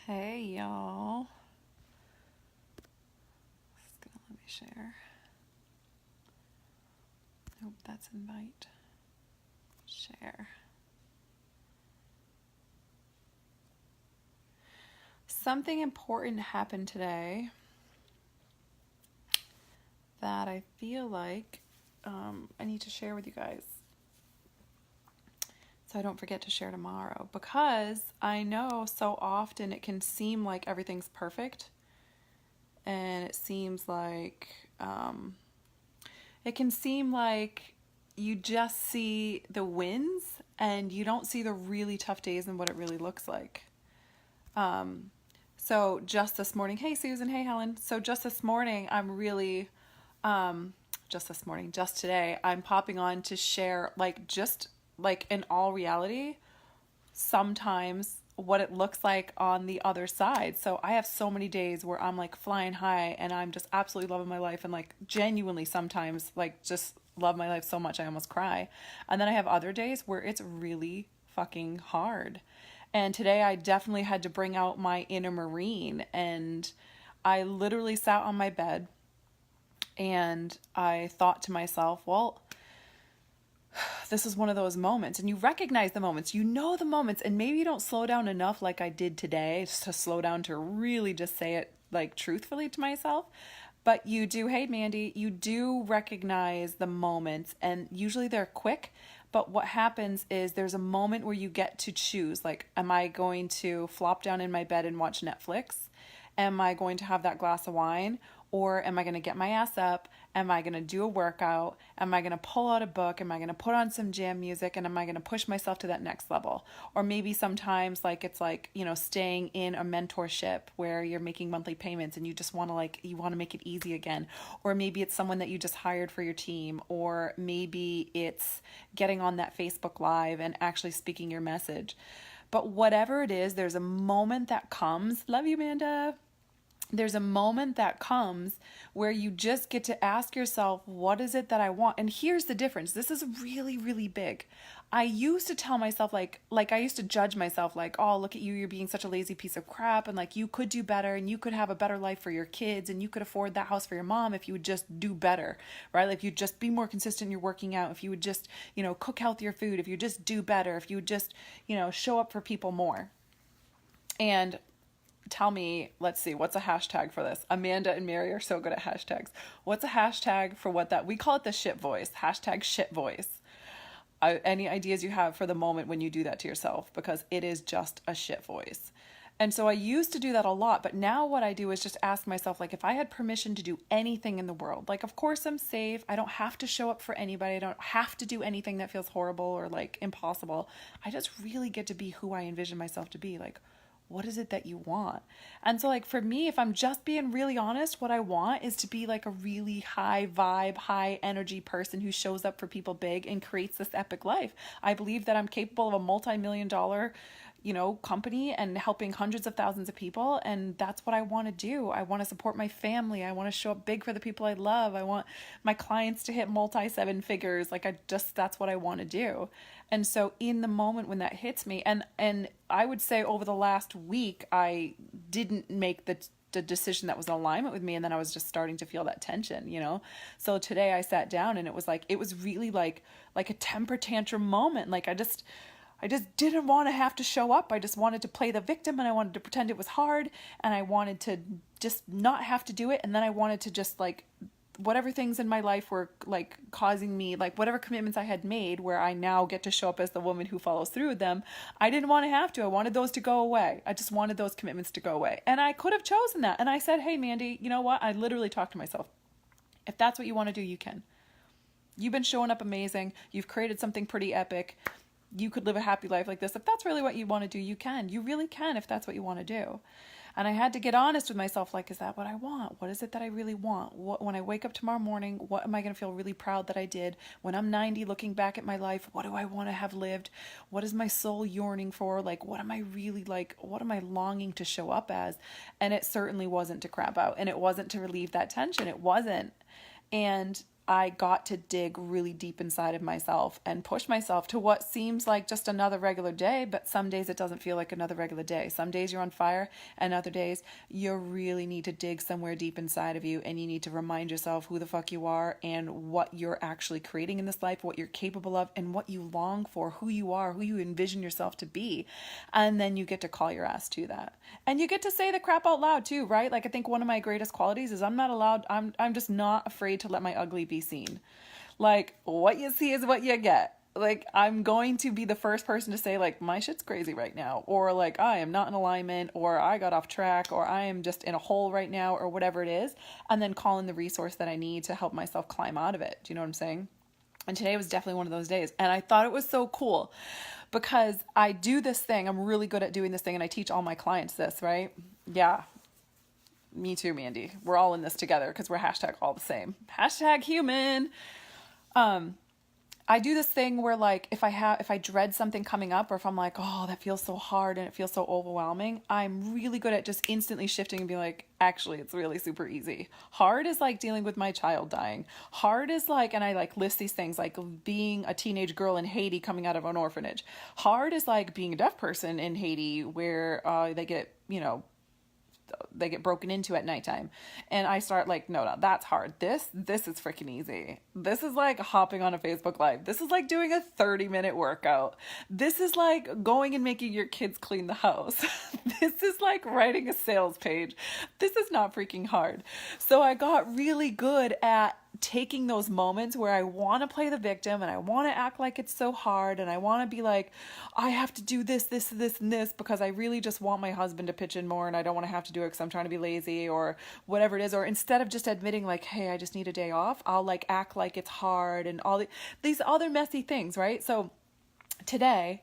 Hey y'all. It's gonna let me share. Nope, that's invite. Share. Something important happened today that I feel like I need to share with you guys so I don't forget to share tomorrow, because I know so often it can seem like everything's perfect, and it seems like it can seem like you just see the wins and you don't see the really tough days and what it really looks like. Um, so just this morning, hey Susan, hey Helen. So just this morning, just today, I'm popping on to share, like, just like in all reality, sometimes what it looks like on the other side. So I have so many days where I'm like flying high and I'm just absolutely loving my life and like genuinely sometimes like just love my life so much I almost cry. And then I have other days where it's really fucking hard. And today I definitely had to bring out my inner Marine, and I literally sat on my bed and I thought to myself, well, this is one of those moments, and you recognize the moments, you know the moments, and maybe you don't slow down enough like I did today to slow down to really just say it like truthfully to myself. But you do, hey Mandy, you do recognize the moments, and usually they're quick. But what happens is there's a moment where you get to choose, like, am I going to flop down in my bed and watch Netflix? Am I going to have that glass of wine? Or am I going to get my ass up? Am I going to do a workout? Am I going to pull out a book? Am I going to put on some jam music? And am I going to push myself to that next level? Or maybe sometimes, like, it's like, staying in a mentorship where you're making monthly payments and you just want to, like, you want to make it easy again. Or maybe it's someone that you just hired for your team. Or maybe it's getting on that Facebook Live and actually speaking your message. But whatever it is, there's a moment that comes. Love you, Amanda. There's a moment that comes where you just get to ask yourself, what is it that I want? And here's the difference. This is really, really big. I used to tell myself, like I used to judge myself, like, oh, look at you, you're being such a lazy piece of crap, and like you could do better, and you could have a better life for your kids, and you could afford that house for your mom if you would just do better, right? Like, if you just be more consistent in your working out, if you would just, cook healthier food, if you just do better, if you would just, show up for people more. And tell me, let's see, what's a hashtag for this? Amanda and Mary are so good at hashtags. What's a hashtag for what that, we call it the shit voice, hashtag shit voice. Any ideas you have for the moment when you do that to yourself? Because it is just a shit voice. And so I used to do that a lot, but now what I do is just ask myself, like, if I had permission to do anything in the world, like, of course I'm safe. I don't have to show up for anybody. I don't have to do anything that feels horrible or like impossible. I just really get to be who I envision myself to be. Like, what is it that you want? And so, like, for me, if I'm just being really honest, what I want is to be like a really high vibe, high energy person who shows up for people big and creates this epic life. I believe that I'm capable of a multi-million dollar, company and helping hundreds of thousands of people. And that's what I want to do. I want to support my family. I want to show up big for the people I love. I want my clients to hit multi seven figures. Like, that's what I want to do. And so in the moment when that hits me, and I would say over the last week, I didn't make the decision that was in alignment with me, and then I was just starting to feel that tension. So today I sat down and it was really like a temper tantrum moment. Like, I just didn't want to have to show up. I just wanted to play the victim, and I wanted to pretend it was hard, and I wanted to just not have to do it. And then I wanted to just, like, whatever things in my life were like causing me, like whatever commitments I had made where I now get to show up as the woman who follows through with them, I didn't want to have to. I wanted those to go away. I just wanted those commitments to go away. And I could have chosen that. And I said, hey, Mandy, you know what? I literally talked to myself. If that's what you want to do, you can. You've been showing up amazing. You've created something pretty epic. You could live a happy life like this. If that's really what you want to do, you can. You really can if that's what you want to do. And I had to get honest with myself, like, is that what I want? What is it that I really want? When I wake up tomorrow morning, what am I going to feel really proud that I did? When I'm 90, looking back at my life, what do I want to have lived? What is my soul yearning for? Like, what am I really, like, what am I longing to show up as? And it certainly wasn't to crap out, and it wasn't to relieve that tension. It wasn't. And I got to dig really deep inside of myself and push myself to what seems like just another regular day, but some days it doesn't feel like another regular day. Some days you're on fire, and other days you really need to dig somewhere deep inside of you, and you need to remind yourself who the fuck you are and what you're actually creating in this life, what you're capable of, and what you long for, who you are, who you envision yourself to be. And then you get to call your ass to that. And you get to say the crap out loud too, right? Like, I think one of my greatest qualities is I'm just not afraid to let my ugly be seen. Like, what you see is what you get. Like, I'm going to be the first person to say, like, my shit's crazy right now, or like, I am not in alignment, or I got off track, or I am just in a hole right now, or whatever it is, and then call in the resource that I need to help myself climb out of it. Do you know what I'm saying? And today was definitely one of those days. And I thought it was so cool because I do this thing. I'm really good at doing this thing, and I teach all my clients this, right? Yeah. Me too, Mandy. We're all in this together because we're hashtag all the same. Hashtag human. I do this thing where, like, if I dread something coming up, or if I'm like, oh, that feels so hard and it feels so overwhelming, I'm really good at just instantly shifting and being like, actually, it's really super easy. Hard is like dealing with my child dying. Hard is like, and I like list these things, like being a teenage girl in Haiti coming out of an orphanage. Hard is like being a deaf person in Haiti where they get, they get broken into at nighttime. And I start like, no, that's hard. This is freaking easy. This is like hopping on a Facebook Live. This is like doing a 30-minute workout. This is like going and making your kids clean the house. This is like writing a sales page. This is not freaking hard. So I got really good at taking those moments where I want to play the victim and I want to act like it's so hard and I want to be like, I have to do this, and this because I really just want my husband to pitch in more and I don't want to have to do it because I'm trying to be lazy or whatever it is. Or instead of just admitting like, hey, I just need a day off, I'll like act like it's hard and all these other messy things, right? So today,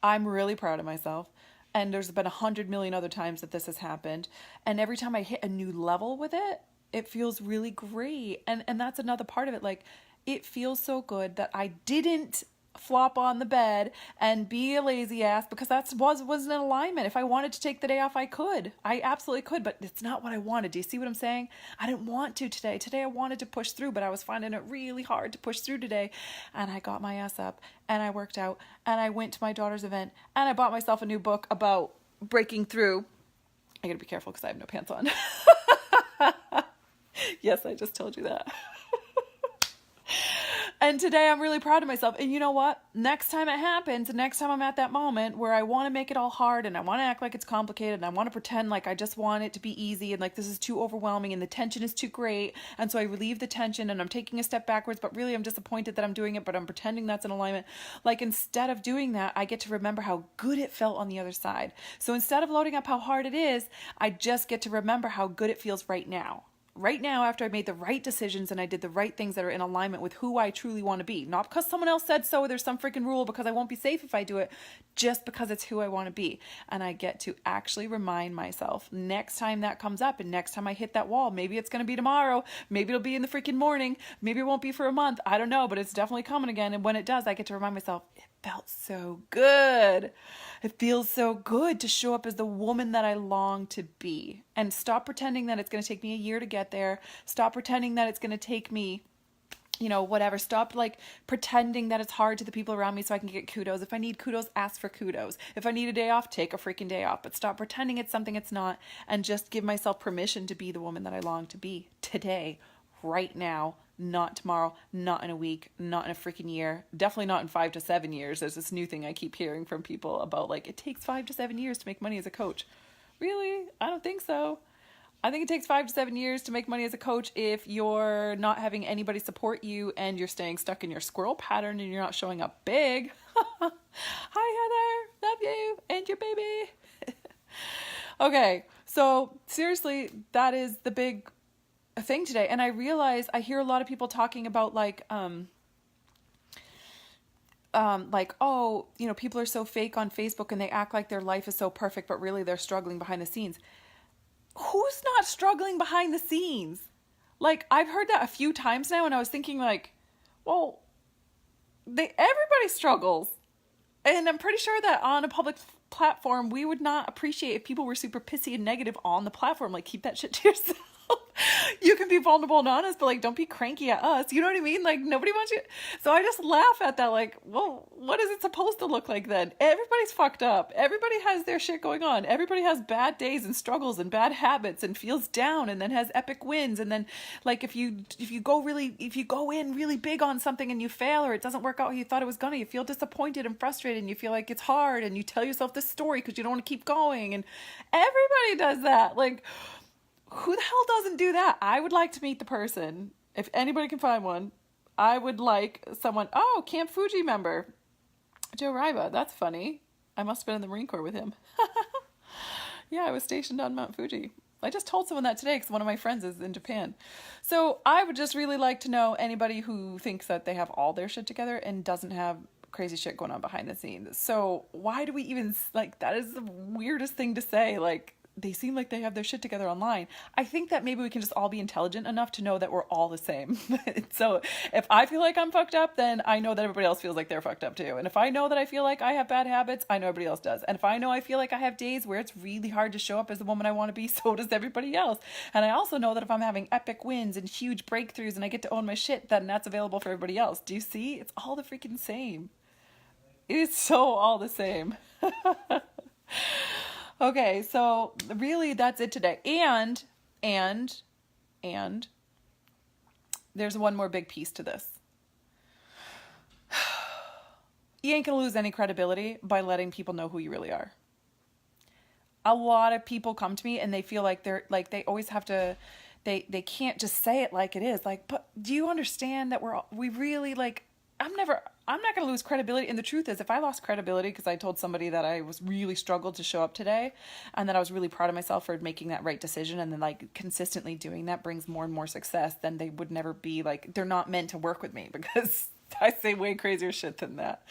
I'm really proud of myself. And there's been 100 million other times that this has happened. And every time I hit a new level with it, it feels really great. And that's another part of it. Like, it feels so good that I didn't flop on the bed and be a lazy ass because that wasn't in alignment. If I wanted to take the day off, I could. I absolutely could, but it's not what I wanted. Do you see what I'm saying? I didn't want to today. Today I wanted to push through, but I was finding it really hard to push through today. And I got my ass up and I worked out and I went to my daughter's event and I bought myself a new book about breaking through. I gotta be careful because I have no pants on. Yes, I just told you that. And today I'm really proud of myself. And you know what? Next time it happens, next time I'm at that moment where I want to make it all hard and I want to act like it's complicated and I want to pretend like I just want it to be easy and like this is too overwhelming and the tension is too great. And so I relieve the tension and I'm taking a step backwards, but really I'm disappointed that I'm doing it, but I'm pretending that's in alignment. Like, instead of doing that, I get to remember how good it felt on the other side. So instead of loading up how hard it is, I just get to remember how good it feels right now. Right now, after I made the right decisions and I did the right things that are in alignment with who I truly want to be. Not because someone else said so or there's some freaking rule because I won't be safe if I do it, just because it's who I want to be. And I get to actually remind myself next time that comes up and next time I hit that wall, maybe it's going to be tomorrow, maybe it'll be in the freaking morning, maybe it won't be for a month, I don't know, but it's definitely coming again. And when it does, I get to remind myself, it felt so good. It feels so good to show up as the woman that I long to be. And stop pretending that it's going to take me a year to get there. Stop pretending that it's going to take me, whatever. Stop like pretending that it's hard to the people around me so I can get kudos. If I need kudos, ask for kudos. If I need a day off, take a freaking day off. But stop pretending it's something it's not and just give myself permission to be the woman that I long to be today, right now. Not tomorrow, not in a week, not in a freaking year, definitely not in 5 to 7 years. There's this new thing I keep hearing from people about, like, it takes 5 to 7 years to make money as a coach. Really? I don't think so. I think it takes 5 to 7 years to make money as a coach if you're not having anybody support you and you're staying stuck in your squirrel pattern and you're not showing up big. Hi, Heather. Love you and your baby. Okay, so seriously, that is the big a thing today. And I realize I hear a lot of people talking about like, oh, people are so fake on Facebook and they act like their life is so perfect, but really they're struggling behind the scenes. Who's not struggling behind the scenes? Like, I've heard that a few times now and I was thinking like, well, everybody struggles. And I'm pretty sure that on a public platform, we would not appreciate if people were super pissy and negative on the platform. Like, keep that shit to yourself. You can be vulnerable and honest, but like, don't be cranky at us. You know what I mean? Like, nobody wants you. So I just laugh at that. Like, well, what is it supposed to look like then? Everybody's fucked up. Everybody has their shit going on. Everybody has bad days and struggles and bad habits and feels down and then has epic wins. And then like, if you go in really big on something and you fail or it doesn't work out how you thought it was gonna, you feel disappointed and frustrated and you feel like it's hard and you tell yourself this story because you don't want to keep going. And everybody does that. Like, who the hell doesn't do that? I would like to meet the person. If anybody can find one, I would like someone. Oh, Camp Fuji member, Joe Riva. That's funny. I must have been in the Marine Corps with him. Yeah, I was stationed on Mount Fuji. I just told someone that today because one of my friends is in Japan. So I would just really like to know anybody who thinks that they have all their shit together and doesn't have crazy shit going on behind the scenes. So why do we even, like, that is the weirdest thing to say. Like, they seem like they have their shit together online. I think that maybe we can just all be intelligent enough to know that we're all the same. So if I feel like I'm fucked up, then I know that everybody else feels like they're fucked up too. And if I know that I feel like I have bad habits, I know everybody else does. And if I know I feel like I have days where it's really hard to show up as the woman I want to be, so does everybody else. And I also know that if I'm having epic wins and huge breakthroughs and I get to own my shit, then that's available for everybody else. Do you see? It's all the freaking same. It's so all the same. Okay, so really that's it today. And there's one more big piece to this. You ain't gonna lose any credibility by letting people know who you really are. A lot of people come to me and they feel like they always have to, they can't just say it like it is. Like, but do you understand that we really like, I'm not going to lose credibility. And the truth is, if I lost credibility because I told somebody that I was really struggled to show up today and that I was really proud of myself for making that right decision and then like consistently doing that brings more and more success, then they would never be like, they're not meant to work with me because I say way crazier shit than that.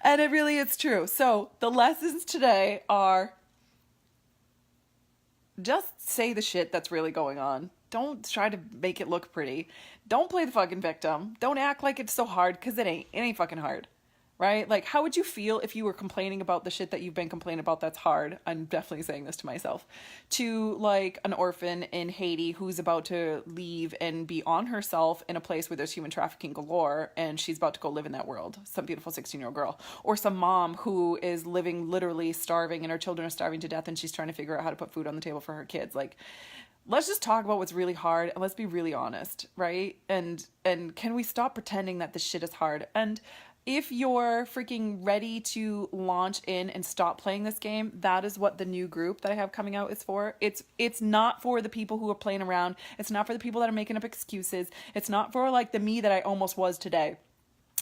And it's true. So the lessons today are just say the shit that's really going on. Don't try to make it look pretty. Don't play the fucking victim. Don't act like it's so hard, because it ain't. It ain't fucking hard. Right? Like, how would you feel if you were complaining about the shit that you've been complaining about that's hard? I'm definitely saying this to myself. To, like, an orphan in Haiti who's about to leave and be on herself in a place where there's human trafficking galore, and she's about to go live in that world. Some beautiful 16-year-old girl. Or some mom who is living literally starving, and her children are starving to death, and she's trying to figure out how to put food on the table for her kids. Like, let's just talk about what's really hard, and let's be really honest, right? And can we stop pretending that this shit is hard? And if you're freaking ready to launch in and stop playing this game, that is what the new group that I have coming out is for. It's not for the people who are playing around. It's not for the people that are making up excuses. It's not for like the me that I almost was today.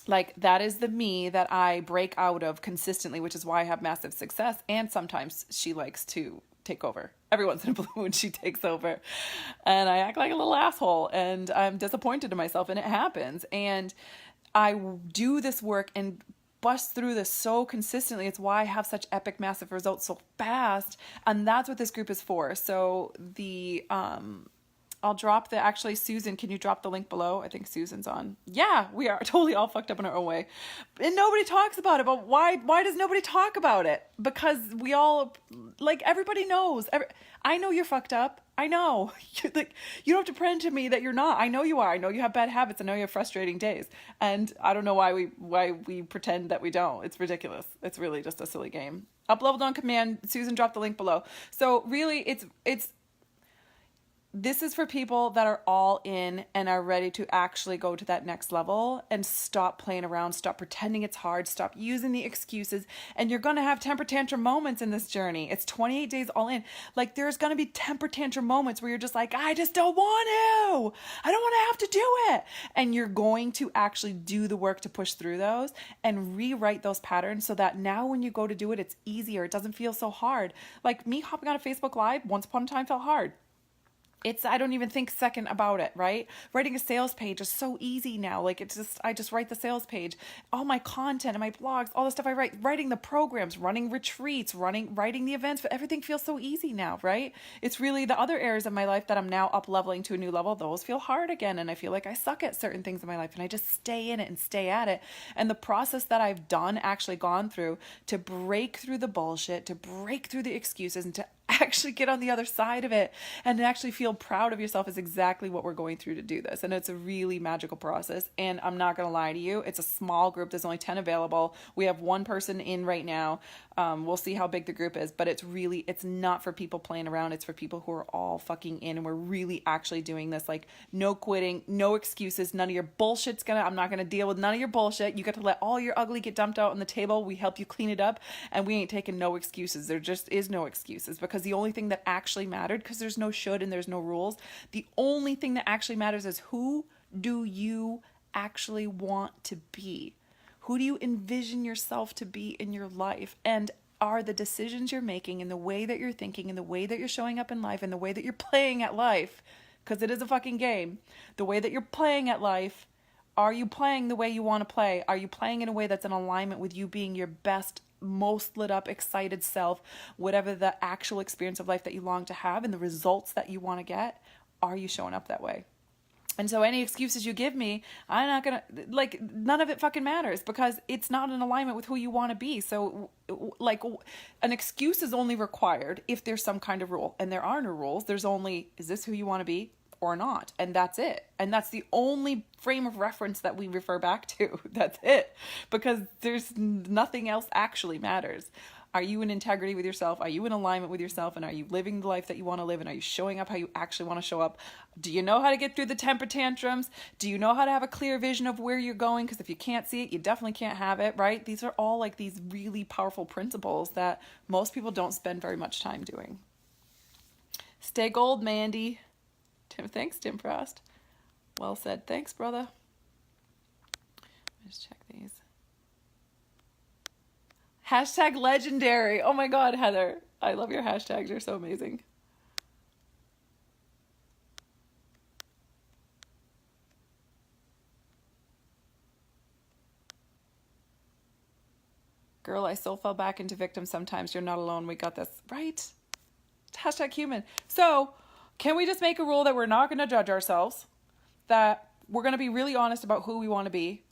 Like, that is the me that I break out of consistently, which is why I have massive success. And sometimes she likes to take over. Every once in a blue moon she takes over. And I act like a little asshole. And I'm disappointed in myself. And it happens. And I do this work and bust through this so consistently. It's why I have such epic, massive results so fast. And that's what this group is for. So I'll drop actually, Susan, can you drop the link below? I think Susan's on. Yeah, we are totally all fucked up in our own way. And nobody talks about it. But why does nobody talk about it? Because we all, like, everybody knows. I know you're fucked up. I know. You don't have to pretend to me that you're not. I know you are. I know you have bad habits. I know you have frustrating days. And I don't know why we pretend that we don't. It's ridiculous. It's really just a silly game. Up leveled on command. Susan dropped the link below. So really, this is for people that are all in and are ready to actually go to that next level and stop playing around, stop pretending it's hard, stop using the excuses. And you're going to have temper tantrum moments in this journey. It's 28 days all in. Like, there's going to be temper tantrum moments where you're just like, I just don't want to. I don't want to have to do it. And you're going to actually do the work to push through those and rewrite those patterns so that now when you go to do it, it's easier. It doesn't feel so hard. Like me hopping on a Facebook Live once upon a time felt hard. I don't even think second about it, right? Writing a sales page is so easy now. Like, I just write the sales page, all my content and my blogs, all the stuff I write, writing the programs, running retreats, writing the events, but everything feels so easy now, right? It's really the other areas of my life that I'm now up leveling to a new level. Those feel hard again. And I feel like I suck at certain things in my life and I just stay in it and stay at it. And the process that I've actually gone through to break through the bullshit, to break through the excuses and to actually get on the other side of it and actually feel proud of yourself is exactly what we're going through to do this. And it's a really magical process. And I'm not going to lie to you, it's a small group. There's only 10 available. We have one person in right now. We'll see how big the group is, but it's not for people playing around. It's for people who are all fucking in, and we're really actually doing this. Like, no quitting, no excuses, none of your bullshit's I'm not gonna deal with none of your bullshit. You got to let all your ugly get dumped out on the table. We help you clean it up, and we ain't taking no excuses. There just is no excuses, because the only thing that actually mattered, because there's no should and there's no rules, the only thing that actually matters is, who do you actually want to be? Who do you envision yourself to be in your life? And are the decisions you're making and the way that you're thinking and the way that you're showing up in life and the way that you're playing at life, because it is a fucking game, the way that you're playing at life, are you playing the way you want to play? Are you playing in a way that's in alignment with you being your best, most lit up, excited self, whatever the actual experience of life that you long to have and the results that you want to get? Are you showing up that way? And so any excuses you give me, I'm not going to, like, none of it fucking matters, because it's not in alignment with who you want to be. So, like, an excuse is only required if there's some kind of rule. And there are no rules. There's only, is this who you want to be or not? And that's it. And that's the only frame of reference that we refer back to. That's it. Because there's nothing else actually matters. Are you in integrity with yourself? Are you in alignment with yourself? And are you living the life that you want to live? And are you showing up how you actually want to show up? Do you know how to get through the temper tantrums? Do you know how to have a clear vision of where you're going? Because if you can't see it, you definitely can't have it, right? These are all like these really powerful principles that most people don't spend very much time doing. Stay gold, Mandy. Thanks, Tim Frost. Well said. Thanks, brother. Let me just check these. Hashtag legendary. Oh my God, Heather. I love your hashtags. You're so amazing. Girl, I still fall back into victim sometimes. You're not alone. We got this. Right? Hashtag human. So, can we just make a rule that we're not going to judge ourselves? That we're going to be really honest about who we want to be?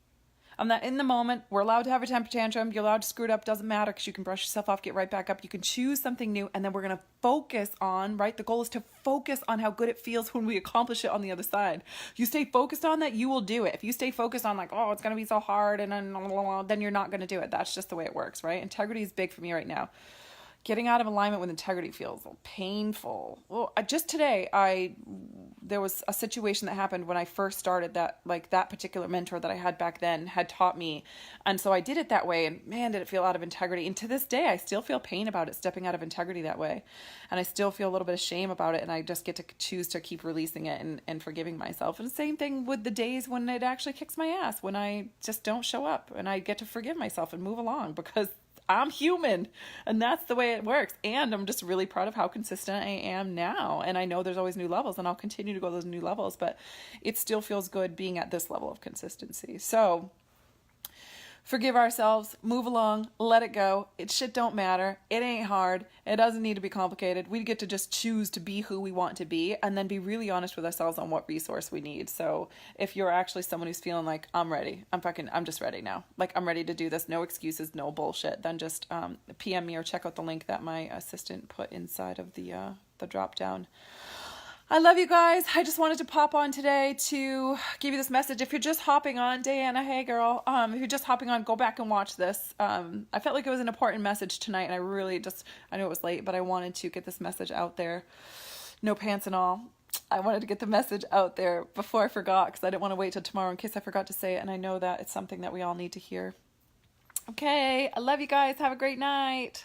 And that in the moment, we're allowed to have a temper tantrum. You're allowed to screw it up. Doesn't matter, because you can brush yourself off, get right back up. You can choose something new. And then we're going to focus on, right? The goal is to focus on how good it feels when we accomplish it on the other side. You stay focused on that, you will do it. If you stay focused on like, oh, it's going to be so hard, and then you're not going to do it. That's just the way it works, right? Integrity is big for me right now. Getting out of alignment with integrity feels painful. Well, just today, there was a situation that happened when I first started that, like, that particular mentor that I had back then had taught me. And so I did it that way, and man, did it feel out of integrity. And to this day, I still feel pain about it, stepping out of integrity that way. And I still feel a little bit of shame about it. And I just get to choose to keep releasing it and forgiving myself. And the same thing with the days when it actually kicks my ass, when I just don't show up, and I get to forgive myself and move along, because I'm human, and that's the way it works. And I'm just really proud of how consistent I am now. And I know there's always new levels, and I'll continue to go those new levels, but it still feels good being at this level of consistency. So forgive ourselves, move along, let it go. Shit don't matter. It ain't hard. It doesn't need to be complicated. We get to just choose to be who we want to be, and then be really honest with ourselves on what resource we need. So if you're actually someone who's feeling like, I'm ready, I'm just ready now. Like, I'm ready to do this. No excuses, no bullshit. Then just PM me or check out the link that my assistant put inside of the drop down. I love you guys. I just wanted to pop on today to give you this message. If you're just hopping on, Diana, hey girl. If you're just hopping on, go back and watch this. I felt like it was an important message tonight, and I know it was late, but I wanted to get this message out there. No pants and all. I wanted to get the message out there before I forgot, because I didn't want to wait till tomorrow in case I forgot to say it, and I know that it's something that we all need to hear. Okay, I love you guys. Have a great night.